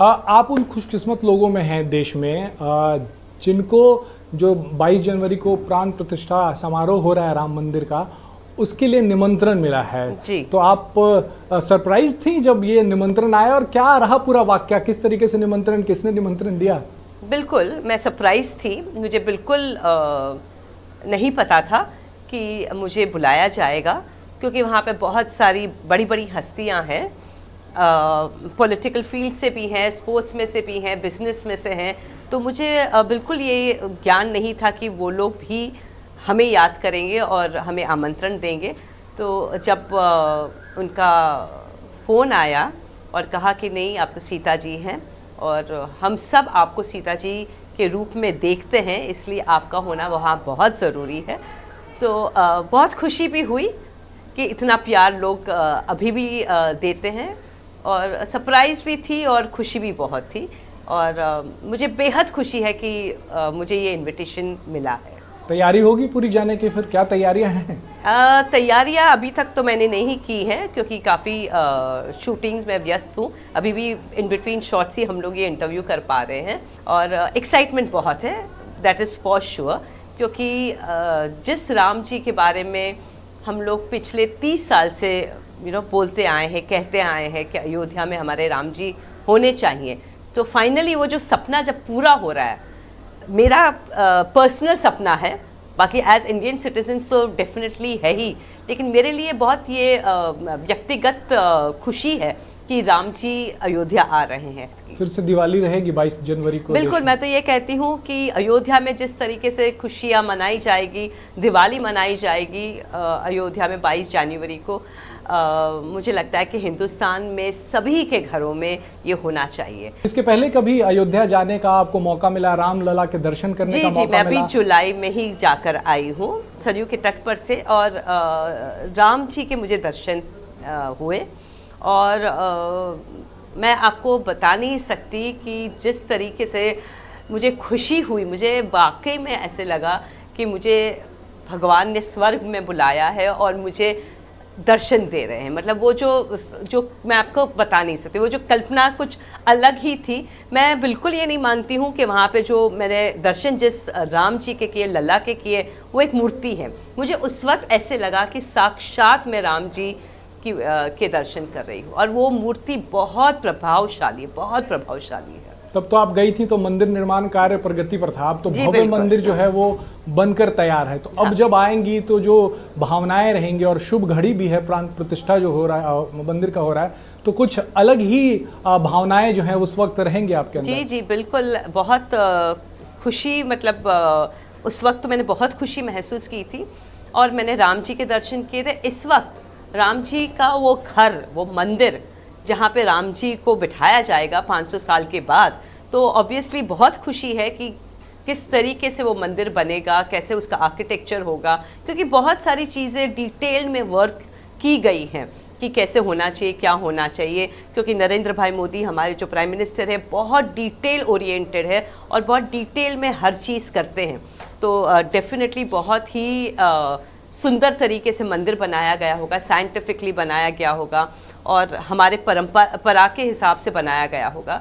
आप उन खुशकिस्मत लोगों में हैं देश में जिनको जो 22 जनवरी को प्राण प्रतिष्ठा समारोह हो रहा है राम मंदिर का, उसके लिए निमंत्रण मिला है। जी। तो आप सरप्राइज थी जब ये निमंत्रण आया, और क्या रहा पूरा वाकया, किस तरीके से निमंत्रण, किसने निमंत्रण दिया? बिल्कुल मैं सरप्राइज थी, मुझे बिल्कुल नहीं पता था कि मुझे बुलाया जाएगा, क्योंकि वहाँ पे बहुत सारी बड़ी बड़ी हस्तियाँ हैं, पॉलिटिकल फील्ड से भी हैं, स्पोर्ट्स में से भी हैं, बिजनेस में से हैं। तो मुझे बिल्कुल ये ज्ञान नहीं था कि वो लोग भी हमें याद करेंगे और हमें आमंत्रण देंगे। तो जब उनका फ़ोन आया और कहा कि नहीं, आप तो सीता जी हैं और हम सब आपको सीता जी के रूप में देखते हैं, इसलिए आपका होना वहाँ बहुत ज़रूरी है। तो बहुत खुशी भी हुई कि इतना प्यार लोग अभी भी देते हैं, और सरप्राइज़ भी थी और खुशी भी बहुत थी। और मुझे बेहद खुशी है कि मुझे ये इनविटेशन मिला है। तैयारी होगी पूरी जाने की, फिर क्या तैयारियां हैं? तैयारियां अभी तक तो मैंने नहीं की है, क्योंकि काफ़ी शूटिंग्स में व्यस्त हूँ। अभी भी इन बिटवीन शॉट्स ही हम लोग ये इंटरव्यू कर पा रहे हैं, और एक्साइटमेंट बहुत है, दैट इज़ फॉर श्योर। क्योंकि जिस राम जी के बारे में हम लोग पिछले 30 साल से बोलते आए हैं, कहते आए हैं कि अयोध्या में हमारे राम जी होने चाहिए, तो फाइनली वो जो सपना जब पूरा हो रहा है, मेरा पर्सनल सपना है, बाकी एज इंडियन सिटीजन तो डेफिनेटली है ही, लेकिन मेरे लिए बहुत ये व्यक्तिगत खुशी है कि राम जी अयोध्या आ रहे हैं। फिर से दिवाली रहेगी 22 जनवरी को? बिल्कुल, मैं तो ये कहती हूँ कि अयोध्या में जिस तरीके से खुशियाँ मनाई जाएगी, दिवाली मनाई जाएगी अयोध्या में 22 जनवरी को, मुझे लगता है कि हिंदुस्तान में सभी के घरों में ये होना चाहिए। इसके पहले कभी अयोध्या जाने का आपको मौका मिला, रामलला के दर्शन करने का मौका मिला? मैं अभी जुलाई में ही जाकर आई हूँ, सरयू के तट पर थे, और राम जी के मुझे दर्शन हुए। और मैं आपको बता नहीं सकती कि जिस तरीके से मुझे खुशी हुई, मुझे वाकई में ऐसे लगा कि मुझे भगवान ने स्वर्ग में बुलाया है और मुझे दर्शन दे रहे हैं। मतलब वो जो मैं आपको बता नहीं सकती, वो जो कल्पना कुछ अलग ही थी। मैं बिल्कुल ये नहीं मानती हूँ कि वहाँ पे जो मैंने दर्शन जिस राम जी के किए, लल्ला के किए, वो एक मूर्ति है। मुझे उस वक्त ऐसे लगा कि साक्षात मैं राम जी के दर्शन कर रही हूँ, और वो मूर्ति बहुत प्रभावशाली है। तब तो आप गई थी तो मंदिर निर्माण कार्य प्रगति पर था, अब तो भव्य मंदिर जो है वो बनकर तैयार है। तो अब जब आएंगी तो जो भावनाएं रहेंगी, और शुभ घड़ी भी है, प्राण प्रतिष्ठा जो हो रहा है मंदिर का हो रहा है, तो कुछ अलग ही भावनाएं जो है उस वक्त रहेंगी आपके अंदर? जी बिल्कुल, बहुत खुशी, मतलब उस वक्त तो मैंने बहुत खुशी महसूस की थी, और मैंने राम जी के दर्शन किए थे। इस वक्त राम जी का वो घर, वो मंदिर जहाँ पे राम जी को बिठाया जाएगा 500 साल के बाद, तो ऑब्वियसली बहुत खुशी है कि किस तरीके से वो मंदिर बनेगा, कैसे उसका आर्किटेक्चर होगा, क्योंकि बहुत सारी चीज़ें डिटेल में वर्क की गई हैं कि कैसे होना चाहिए, क्या होना चाहिए। क्योंकि नरेंद्र भाई मोदी हमारे जो प्राइम मिनिस्टर है, बहुत डिटेल ओरिएंटेड है और बहुत डिटेल में हर चीज़ करते हैं। तो डेफिनेटली बहुत ही सुंदर तरीके से मंदिर बनाया गया होगा, साइंटिफिकली बनाया गया होगा, और हमारे परंपरा के हिसाब से बनाया गया होगा।